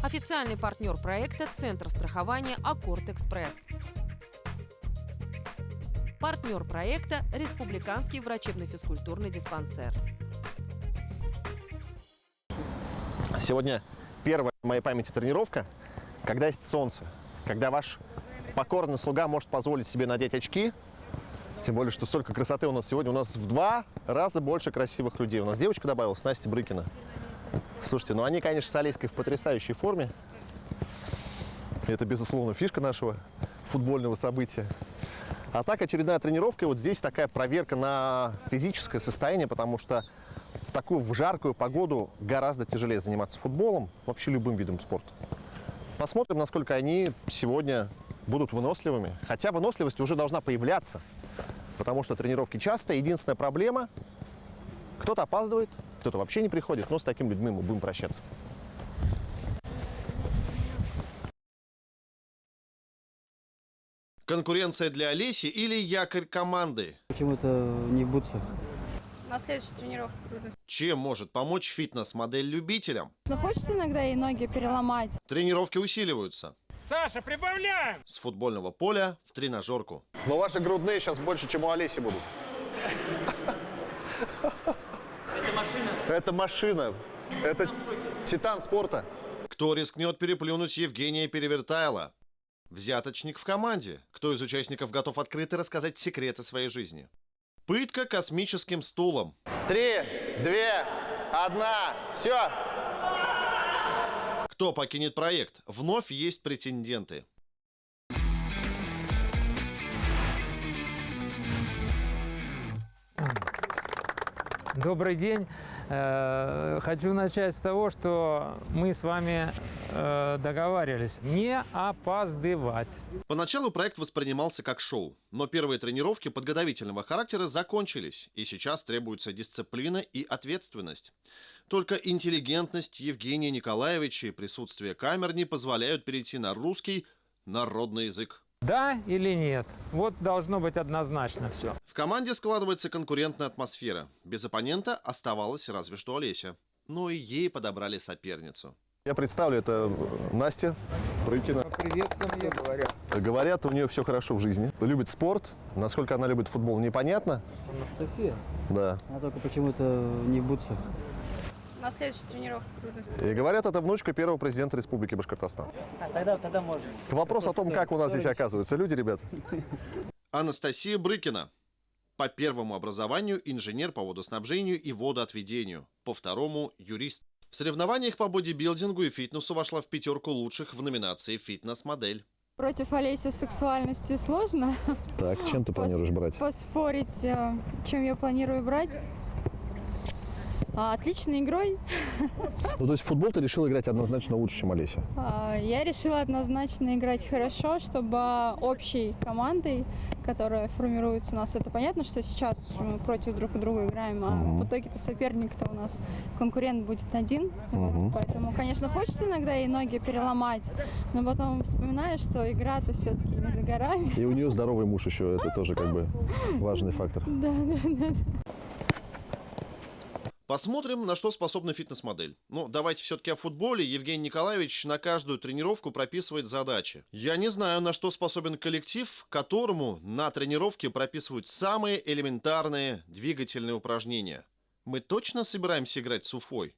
Официальный партнер проекта – Центр страхования «Аккорд Экспресс». Партнер проекта – Республиканский врачебно-физкультурный диспансер. Сегодня первая в моей памяти тренировка, когда есть солнце, когда ваш покорный слуга может позволить себе надеть очки. Тем более, что столько красоты у нас сегодня. У нас в 2 раза больше красивых людей. У нас девочка добавилась, Настя Брыкина. Слушайте, ну они, конечно, с Олеськой в потрясающей форме. Это, безусловно, фишка нашего футбольного события. А так, очередная тренировка. И вот здесь такая проверка на физическое состояние, потому что в такую жаркую погоду гораздо тяжелее заниматься футболом, вообще любым видом спорта. Посмотрим, насколько они сегодня будут выносливыми. Хотя выносливость уже должна появляться, потому что тренировки часто. Единственная проблема – кто-то опаздывает, кто-то вообще не приходит, но с такими людьми мы будем прощаться. Конкуренция для Олеси или якорь команды? Почему-то не в бутсах. На следующей тренировке буду. Чем может помочь фитнес-модель любителям? Но хочется иногда и ноги переломать. Тренировки усиливаются. Саша, прибавляем! С футбольного поля в тренажерку. Но ваши грудные сейчас больше, чем у Олеси будут. Это машина. Это машина. Это титан спорта. Кто рискнет переплюнуть Евгения Перевертайла? Взяточник в команде. Кто из участников готов открыто рассказать секреты своей жизни? Пытка космическим стулом. 3, 2, 1, все. Кто покинет проект? Вновь есть претенденты. Добрый день. Хочу начать с того, что мы с вами договаривались не опаздывать. Поначалу проект воспринимался как шоу, но первые тренировки подготовительного характера закончились, и сейчас требуется дисциплина и ответственность. Только интеллигентность Евгения Николаевича и присутствие камер не позволяют перейти на русский народный язык. Да или нет? Вот должно быть однозначно все. В команде складывается конкурентная атмосфера. Без оппонента оставалась разве что Олеся. Но и ей подобрали соперницу. Я представлю, это Настя Брыкина. Приветствуем ее, говорят. Говорят, у нее все хорошо в жизни. Любит спорт. Насколько она любит футбол, непонятно. Анастасия. Да. Она только почему-то не в бутсах. На следующей тренировке буду. И говорят, это внучка первого президента Республики Башкортостан. Тогда можно. К вопросу о том, как у нас здесь оказываются люди, ребят. Анастасия Брыкина. По первому образованию инженер по водоснабжению и водоотведению. По второму юрист. В соревнованиях по бодибилдингу и фитнесу вошла в 5 лучших в номинации «Фитнес-модель». Против Олеси сексуальности сложно Так, чем ты планируешь брать? поспорить, чем я планирую брать. Отличной игрой. Ну, то есть в футбол ты решил играть однозначно лучше, чем Олеся? Я решила однозначно играть хорошо, чтобы общей командой, которая формируется у нас, это понятно, что сейчас мы против друг друга играем, а в итоге-то соперник-то у нас, конкурент будет один. Вот, поэтому, конечно, хочется иногда и ноги переломать, но потом вспоминаешь, что игра-то все-таки не за горами. И у нее здоровый муж еще, это тоже как бы важный фактор. Да. Посмотрим, на что способна фитнес-модель. Ну, давайте все-таки о футболе. Евгений Николаевич на каждую тренировку прописывает задачи. Я не знаю, на что способен коллектив, которому на тренировке прописывают самые элементарные двигательные упражнения. Мы точно собираемся играть с Уфой?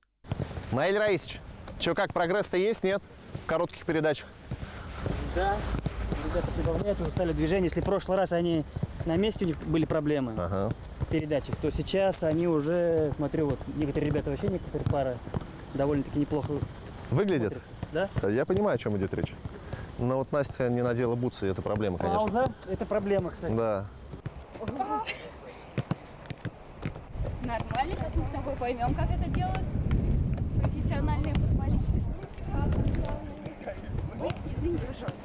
Наиль Раисович, что, как, прогресс-то есть, нет? В коротких передачах. Да, ребята прибавляют, устали движение. Если в прошлый раз они на месте, у них были проблемы в передачах, то сейчас они уже, смотрю, вот некоторые ребята вообще, некоторые пары довольно-таки неплохо Выглядит? смотрят. Да? Я понимаю, о чем идет речь. Но вот Настя не надела бутсы, это проблема, конечно. Пауза. Это проблема, кстати. Да. Нормально, сейчас мы с тобой поймем, как это делают профессиональные футболисты. Ой, извините, пожалуйста.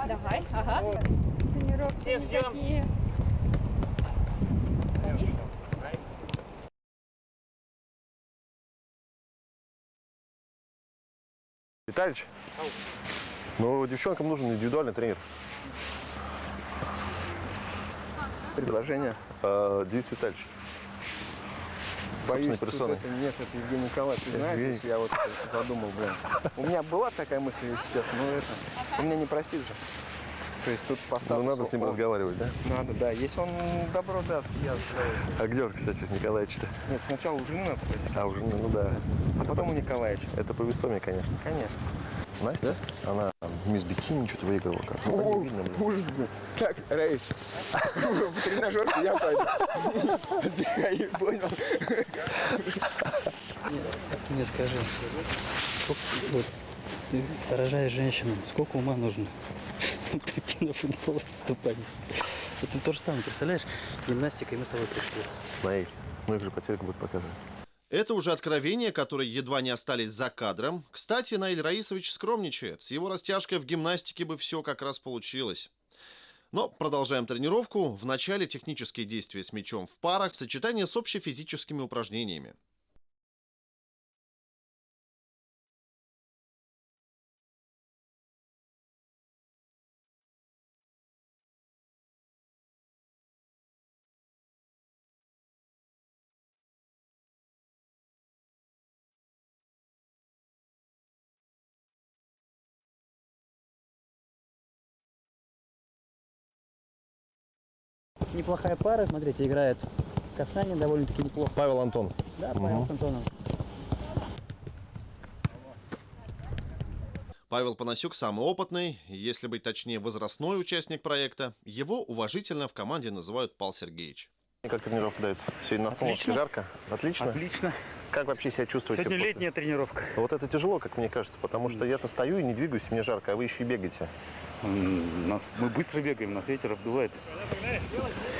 Давай, ага. Тренировки никакие. Витальевич, ну девчонкам нужен индивидуальный тренер. Предложение. Денис Витальевич. собственной Боюсь, персоной. что это нет, это Евгений Николаевич, знаешь, я вот задумал, блин. У меня была такая мысль сейчас, но это, он меня не простит же. То есть тут Ну, поставлю. надо с ним разговаривать, да? Надо, да. Если он добро даст, я сделаю. А где он, кстати, Николаевич-то? Нет, сначала у жены надо спросить, А, уже, ну да. а потом у Николаевича. Это по весоме, конечно. Конечно. Настя? Она мисс Бикини что-то выиграла. Как? Ну, О, не видно, блин. ужас, блин. Так, Раич, в тренажерке я пойду. Отдыхай, понял? Ты мне скажи, сколько, вот, ты рожаешь женщину, сколько ума нужно прийти на футбол выступать? Это то же самое, представляешь? Гимнастика, и мы с тобой пришли. Наиль, ну их же по телеку будут показывать. Это уже откровения, которые едва не остались за кадром. Кстати, Наиль Раисович скромничает. С его растяжкой в гимнастике бы все как раз получилось. Но продолжаем тренировку. Вначале технические действия с мячом в парах в сочетании с общефизическими упражнениями. Неплохая пара, смотрите, играет касание довольно-таки неплохо. Павел Антон. Да, Павел с Антоном. Павел Панасюк самый опытный, если быть точнее, возрастной участник проекта. Его уважительно в команде называют Павел Сергеевич. Как тренировка дается? Сегодня на солнышке жарко? Отлично? Отлично. Как вообще себя чувствуете? Сегодня после? летняя тренировка. Вот это тяжело, как мне кажется, потому что я-то стою и не двигаюсь, мне жарко, а вы еще и бегаете. Мы быстро бегаем, нас ветер обдувает.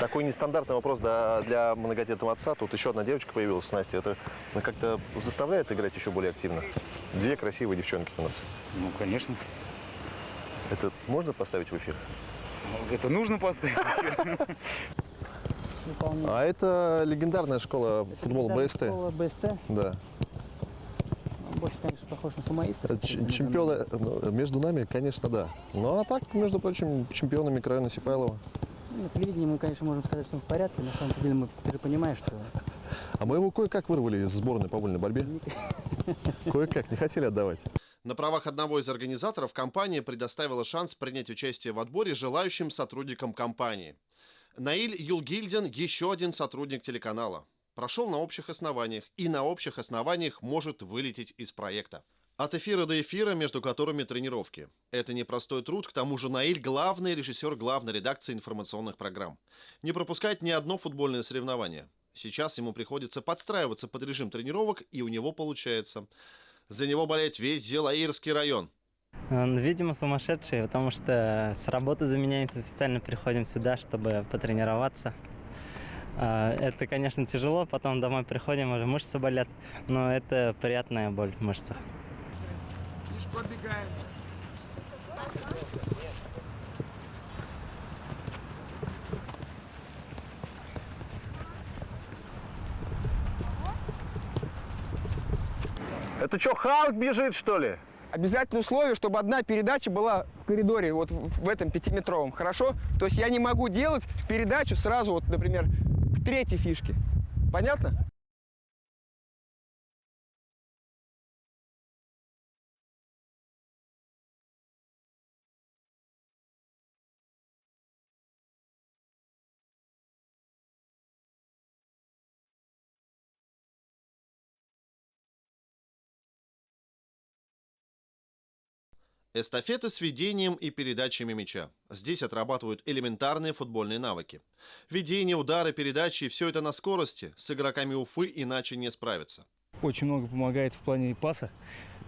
Такой нестандартный вопрос для многодетного отца. Тут еще одна девочка появилась, Настя. Это как-то заставляет играть еще более активно? Две красивые девчонки у нас. Ну, конечно. Это можно поставить в эфир? Это нужно поставить. А это легендарная школа футбола БСТ. Школа БСТ. Да. Больше, конечно, похож на сумаистов. Чемпионы между нами, конечно, да. Ну а так, между прочим, чемпионы микрорайона Сипайлова. На телевидении мы, конечно, можем сказать, что он в порядке. На самом деле ты же понимаешь, что... А мы его кое-как вырвали из сборной по вольной борьбе. Кое-как, не хотели отдавать. На правах одного из организаторов компания предоставила шанс принять участие в отборе желающим сотрудникам компании. Наиль Юлгильдин – еще один сотрудник телеканала. Прошел на общих основаниях и на общих основаниях может вылететь из проекта. От эфира до эфира, между которыми тренировки. Это непростой труд, к тому же Наиль – главный режиссер главной редакции информационных программ. Не пропускать ни одно футбольное соревнование. Сейчас ему приходится подстраиваться под режим тренировок, и у него получается. За него болеет весь Зелаирский район. Он, видимо, сумасшедший, потому что с работы заменяемся, специально приходим сюда, чтобы потренироваться. Это, конечно, тяжело, потом домой приходим, уже мышцы болят, но это приятная боль в мышцах. Это что, Халк бежит, что ли? Обязательное условие, чтобы одна передача была в коридоре, вот в этом 5-метровом, хорошо? То есть я не могу делать передачу сразу, вот, например, к третьей фишке. Понятно? Эстафеты с ведением и передачами мяча. Здесь отрабатывают элементарные футбольные навыки. Ведение, удары, передачи – все это на скорости. С игроками Уфы иначе не справиться. Очень много помогает в плане паса,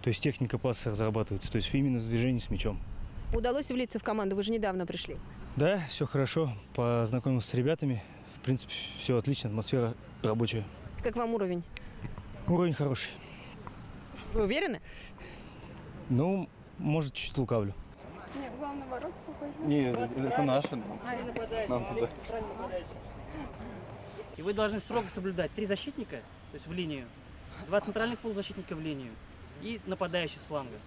то есть техника паса разрабатывается, то есть именно движение с мячом. Удалось влиться в команду? Вы же недавно пришли. Да, все хорошо, познакомился с ребятами, в принципе, все отлично, атмосфера рабочая. Как вам уровень? Уровень хороший. Вы уверены? Ну, может, чуть лукавлю. Нет, главное ворот попасть. Нет, это наше. Нам туда. И вы должны строго соблюдать 3 защитника, то есть в линию, 2 центральных полузащитника в линию и нападающий с фланга.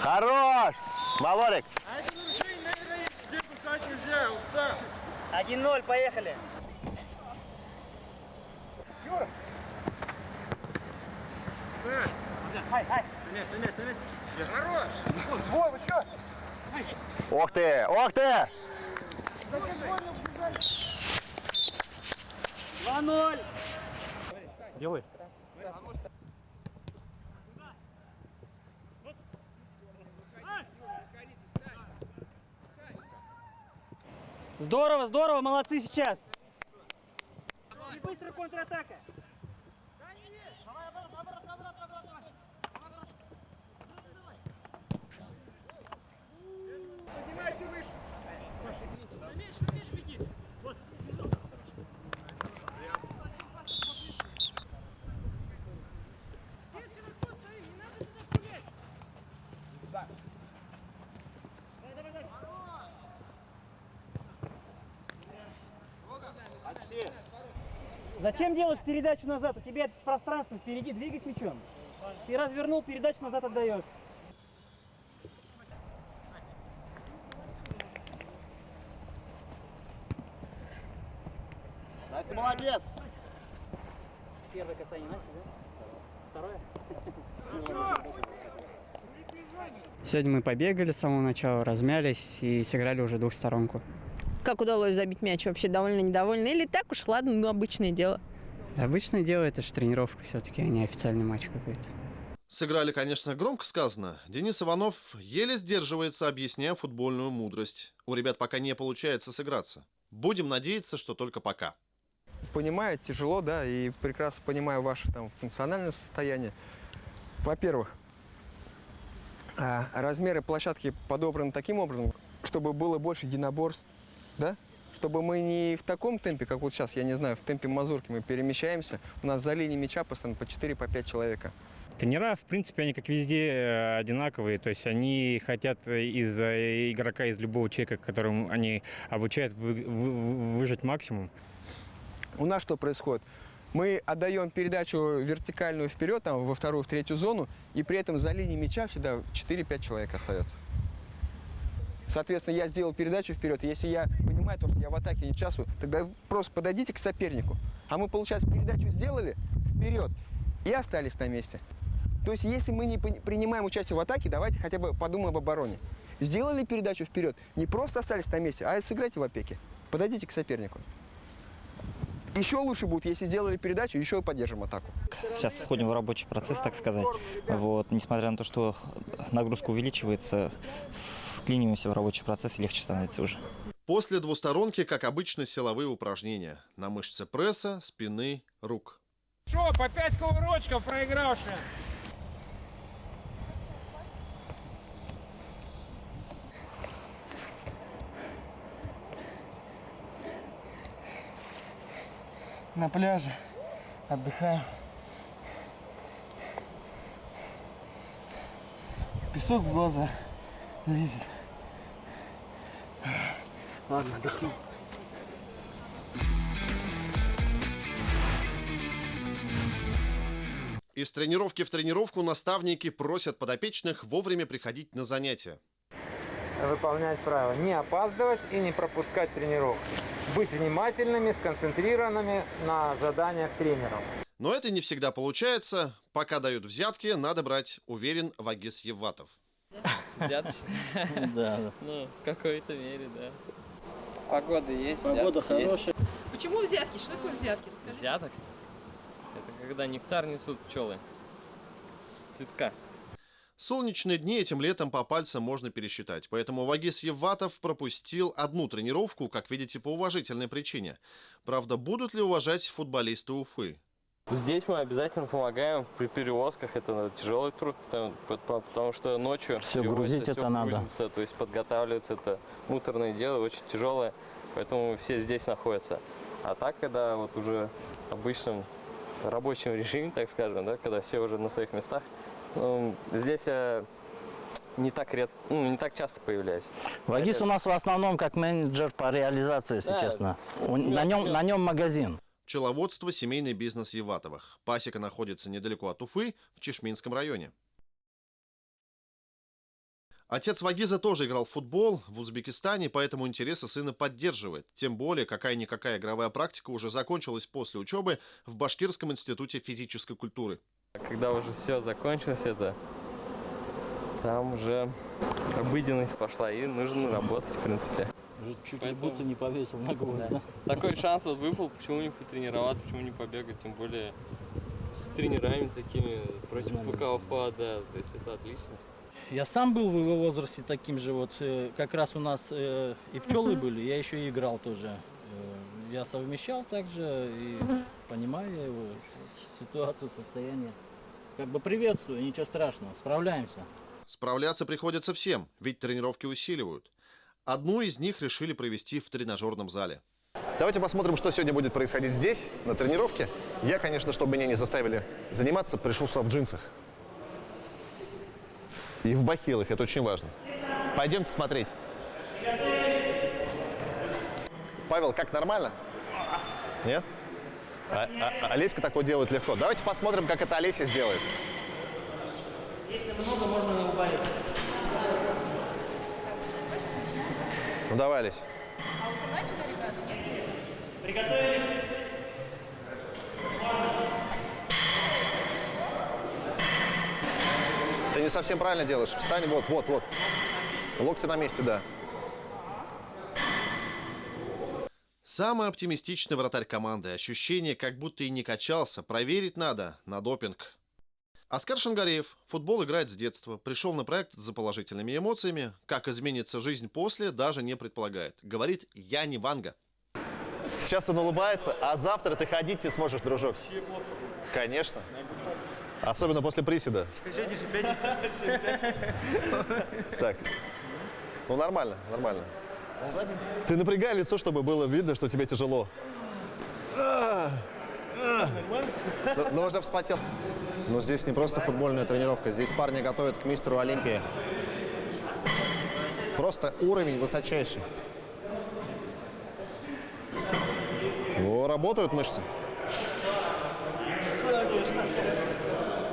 Хорош! Малорик! 1-0, поехали! Ох ты! Ох ты! 2-0. Делай. Здорово, здорово, молодцы сейчас. И быстрая контратака. Зачем делаешь передачу назад? У тебя пространство впереди, двигай с мячом. Ты развернул, передачу назад отдаешь. Настя, молодец! Первое касание Насти, да? Второе? Сегодня мы побегали с самого начала, размялись и сыграли уже двухсторонку. Как удалось забить мяч? Вообще довольно недовольны? Или так уж, ладно, ну обычное дело? Обычное дело, это же тренировка все-таки, а не официальный матч какой-то. Сыграли, конечно, громко сказано. Денис Иванов еле сдерживается, объясняя футбольную мудрость. У ребят пока не получается сыграться. Будем надеяться, что только пока. Понимаю, тяжело, да, и прекрасно понимаю ваше там функциональное состояние. Во-первых, размеры площадки подобраны таким образом, чтобы было больше единоборств, да? Чтобы мы не в таком темпе, как вот сейчас, я не знаю, в темпе мазурки мы перемещаемся. У нас за линией мяча постоянно по 4-5 человека. Тренера, в принципе, они как везде одинаковые. То есть они хотят из игрока, из любого человека, которым они обучают, выжать максимум. У нас что происходит? Мы отдаем передачу вертикальную вперед, там, во вторую, в третью зону, и при этом за линией мяча всегда 4-5 человек остается. Соответственно, я сделал передачу вперед, и если я понимаю, что я в атаке не участвую, тогда просто подойдите к сопернику. А мы, получается, передачу сделали вперед и остались на месте. То есть, если мы не принимаем участие в атаке, давайте хотя бы подумаем об обороне. Сделали передачу вперед, не просто остались на месте, а сыграйте в опеке. Подойдите к сопернику. Еще лучше будет, если сделали передачу, еще и поддержим атаку. Сейчас входим в рабочий процесс, так сказать. Вот, несмотря на то, что нагрузка увеличивается, вклиниваемся в рабочий процесс и легче становится уже. После двусторонки, как обычно, силовые упражнения на мышцы пресса, спины, рук. Что, по 5 кувырочков проигравшие? На пляже отдыхаем. Песок в глаза лезет. Ладно, отдохну. Из тренировки в тренировку наставники просят подопечных вовремя приходить на занятия. Выполнять правила. Не опаздывать и не пропускать тренировки. Быть внимательными, сконцентрированными на заданиях тренеров. Но это не всегда получается. Пока дают взятки, надо брать, уверен Вагис Евватов. Взяточки? Да. Ну, в какой-то мере, да. Погода есть, погода хорошая. Почему взятки? Что такое взятки? Расскажи. Взяток? Это когда нектар несут пчелы с цветка. Солнечные дни этим летом по пальцам можно пересчитать, поэтому Вагис Евватов пропустил одну тренировку, как видите, по уважительной причине. Правда, будут ли уважать футболисты Уфы? Здесь мы обязательно помогаем при перевозках, это тяжелый труд, потому что ночью Все грузить это надо. Грузится, то есть подготавливается, это муторное дело, очень тяжелое, поэтому все здесь находятся. А так, когда вот уже в обычном рабочем режиме, так скажем, да, когда все уже на своих местах, здесь я не так часто появляюсь. Вагис у нас в основном как менеджер по реализации, если честно. На нем магазин. Пчеловодство – семейный бизнес Евватовых. Пасека находится недалеко от Уфы, в Чишминском районе. Отец Вагиза тоже играл в футбол в Узбекистане, поэтому интересы сына поддерживает. Тем более, какая-никакая игровая практика уже закончилась после учебы в Башкирском институте физической культуры. Когда уже все закончилось, это Там уже обыденность пошла, и нужно работать, в принципе. Чуть ли бутсы не повесил на гвоздь, да? Такой шанс вот выпал, почему не потренироваться, почему не побегать, тем более с тренерами такими против ФК Уфа, да, то есть это отлично. Я сам был в его возрасте таким же, вот как раз у нас и пчелы были, я еще и играл тоже. Я совмещал также и понимаю его ситуацию, состояние. Как бы приветствую, ничего страшного, справляемся. Справляться приходится всем, ведь тренировки усиливают. Одну из них решили провести в тренажерном зале. Давайте посмотрим, что сегодня будет происходить здесь, на тренировке. Я, конечно, чтобы меня не заставили заниматься, пришел сюда в джинсах. И в бахилах, это очень важно. Пойдемте смотреть. Павел, как, нормально? Нет? Олеська такое делает легко. Давайте посмотрим, как это Олеся сделает. Если много, можно убавить. Ну давай, Олесь. А уже начали, ребята? Нет? Приготовились? Ты не совсем правильно делаешь. Встань, вот. Локти на месте, да. Самый оптимистичный вратарь команды. Ощущение, как будто и не качался. Проверить надо на допинг. Оскар Шангареев. Футбол играет с детства. Пришел на проект за положительными эмоциями. Как изменится жизнь после, даже не предполагает. Говорит, я не Ванга. Сейчас он улыбается, а завтра ты ходить не сможешь, дружок. Конечно. Особенно после приседа. Так. Ну, нормально. Ты напрягай лицо, чтобы было видно, что тебе тяжело. Но уже вспотел. Но здесь не просто футбольная тренировка. Здесь парни готовят к мистеру Олимпии. Просто уровень высочайший. О, работают мышцы.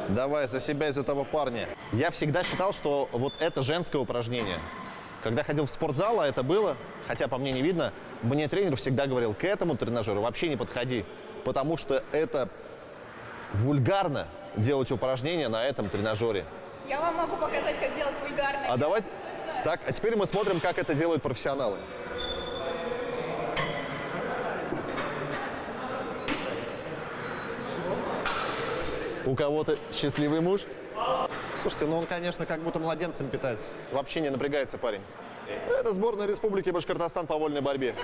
Давай за себя и за того парня. Я всегда считал, что вот это женское упражнение. Когда ходил в спортзал, а это было, хотя по мне не видно, мне тренер всегда говорил, к этому тренажеру вообще не подходи, потому что это вульгарно делать упражнения на этом тренажере. Я вам могу показать, как делать вульгарно. А давайте... Так, а теперь мы смотрим, как это делают профессионалы. У кого-то счастливый муж. Слушайте, ну он, конечно, как будто младенцем питается. Вообще не напрягается парень. Это сборная Республики Башкортостан по вольной борьбе.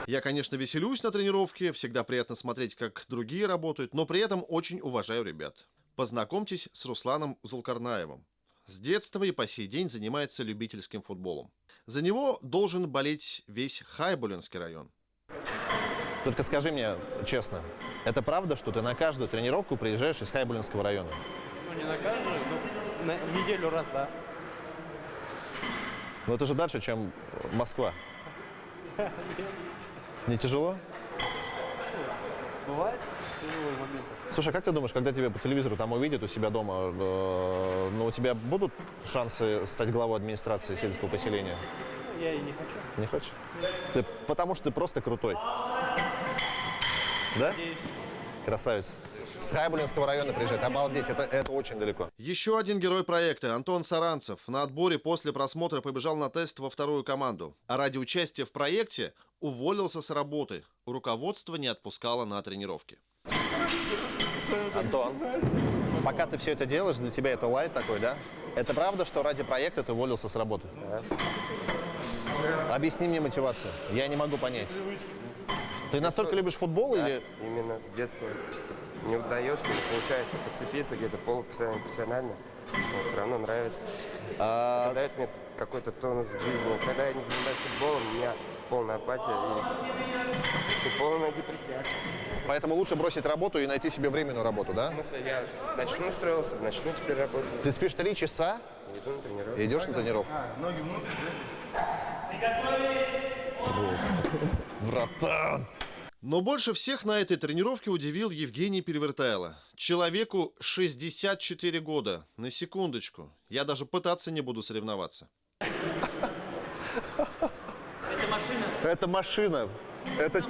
Я, конечно, веселюсь на тренировке, всегда приятно смотреть, как другие работают, но при этом очень уважаю ребят. Познакомьтесь с Русланом Зулкарнаевым. С детства и по сей день занимается любительским футболом. За него должен болеть весь Хайбулинский район. Только скажи мне честно, это правда, что ты на каждую тренировку приезжаешь из Хайбулинского района? Ну, не на каждую, но в неделю раз, да. Но это же дальше, чем Москва. Не тяжело? Бывает тяжелые моменты. Слушай, как ты думаешь, когда тебя по телевизору там увидят у себя дома, ну, у тебя будут шансы стать главой администрации сельского поселения? Я и не хочу. Не хочешь? Ты, потому что ты просто крутой. Да? Надеюсь. Красавец. С Хайбулинского района приезжает. Обалдеть, это очень далеко. Еще один герой проекта, Антон Саранцев, на отборе после просмотра побежал на тест во вторую команду. А ради участия в проекте уволился с работы. Руководство не отпускало на тренировки. Антон, пока ты все это делаешь, для тебя это лайт такой, да? Это правда, что ради проекта ты уволился с работы? Да. Объясни мне мотивацию. Я не могу понять. Ты настолько любишь футбол или... Именно с детства. Не удается, не получается подцепиться где-то полупрофессионально, но все равно нравится. Это дает мне какой-то тонус в жизни. Когда я не занимаюсь футболом, у меня полная апатия и полная депрессия. Поэтому лучше бросить работу и найти себе временную работу, да? В смысле, я начну устроился, начну теперь работать. Ты спишь 3 часа? Иду на тренировку. Идешь на тренировку? Ноги внутрь. Просто. Братан. Но больше всех на этой тренировке удивил Евгений Перевертайло. Человеку 64 года. На секундочку. Я даже пытаться не буду соревноваться. Это машина. Это машина. Это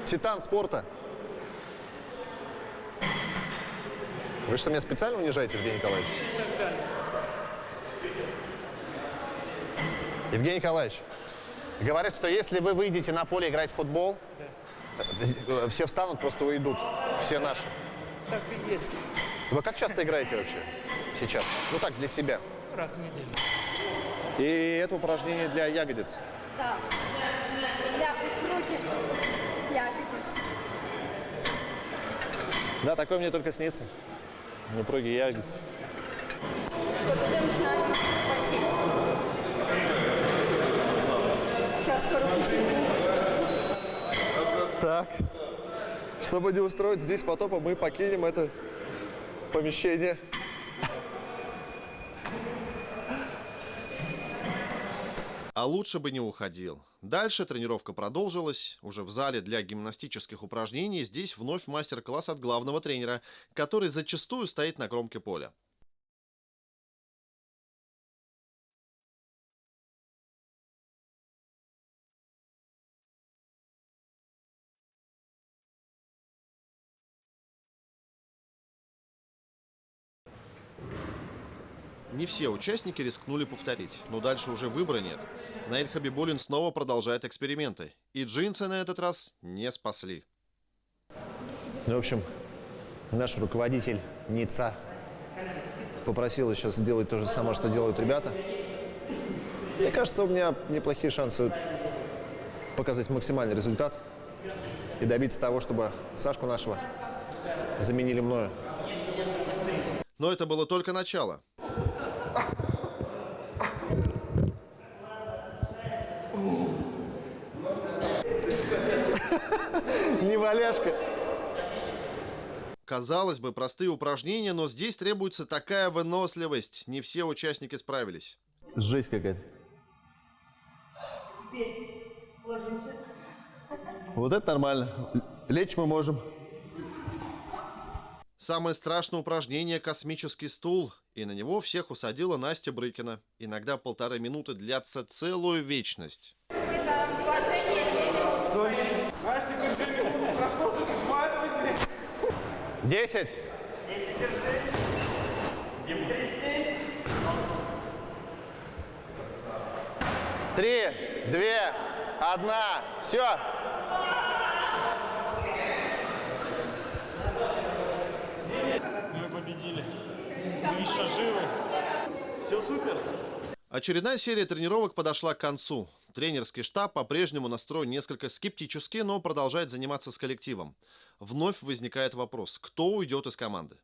титан спорта. Вы что, меня специально унижаете, Евгений Николаевич? Евгений Николаевич, говорят, что если вы выйдете на поле играть в футбол, все встанут, просто уйдут. Все наши. Так и есть. Вы как часто играете вообще сейчас? Ну так, для себя. Раз в неделю. И это упражнение для ягодиц. Да. Для упругих ягодиц. Да, такое мне только снится. Упругие ягодицы. Вот уже начинаю потеть. Сейчас скоро потею. Так, чтобы не устроить здесь потопа, мы покинем это помещение. А лучше бы не уходил. Дальше тренировка продолжилась. Уже в зале для гимнастических упражнений здесь вновь мастер-класс от главного тренера, который зачастую стоит на кромке поля. Не все участники рискнули повторить, но дальше уже выбора нет. Наиль Хабибуллин снова продолжает эксперименты. И джинсы на этот раз не спасли. Ну, в общем, наш руководитель НИЦА попросил сейчас сделать то же самое, что делают ребята. Мне кажется, у меня неплохие шансы показать максимальный результат и добиться того, чтобы Сашку нашего заменили мною. Но это было только начало. Не валяшка. Казалось бы, простые упражнения, но здесь требуется такая выносливость. Не все участники справились. Жесть какая-то. Вот это нормально. Лечь мы можем. Самое страшное упражнение – космический стул. И на него всех усадила Настя Брыкина. Иногда 1,5 минуты длятся целую вечность. Это положение 2 минуты. Настя, 2 минуты прошло, тут 20, блин. 10. 3, 2, 1. Все. Мы победили. Мы еще живы. Все супер. Очередная серия тренировок подошла к концу. Тренерский штаб по-прежнему настроен несколько скептически, но продолжает заниматься с коллективом. Вновь возникает вопрос, кто уйдет из команды?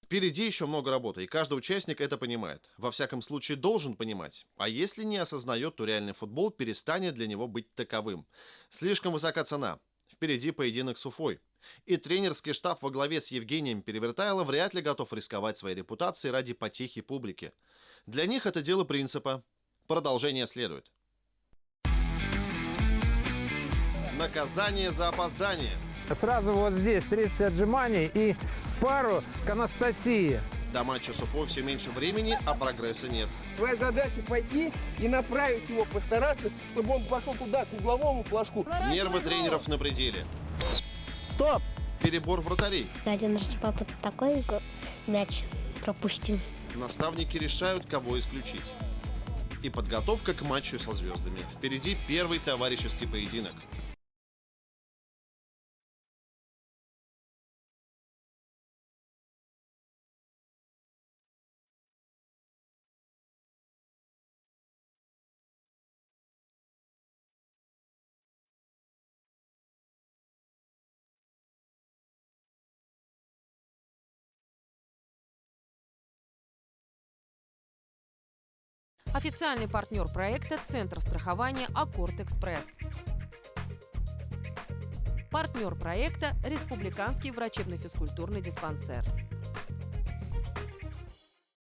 Впереди еще много работы, и каждый участник это понимает. Во всяком случае, должен понимать. А если не осознает, то реальный футбол перестанет для него быть таковым. Слишком высока цена. Впереди поединок с Уфой. И тренерский штаб во главе с Евгением Перевертайло вряд ли готов рисковать своей репутацией ради потехи публики. Для них это дело принципа. Продолжение следует. Наказание за опоздание. Сразу вот здесь 30 отжиманий и в пару к Анастасии. До матча с Уфой все меньше времени, а прогресса нет. Твоя задача пойти и направить его, постараться, чтобы он пошел туда, к угловому флажку. Нервы тренеров на пределе. Стоп! Перебор вратарей. Один раз папа такой мяч пропустил. Наставники решают, кого исключить. И подготовка к матчу со звездами. Впереди первый товарищеский поединок. Официальный партнер проекта – Центр страхования «Аккорд Экспресс». Партнер проекта – Республиканский врачебно-физкультурный диспансер.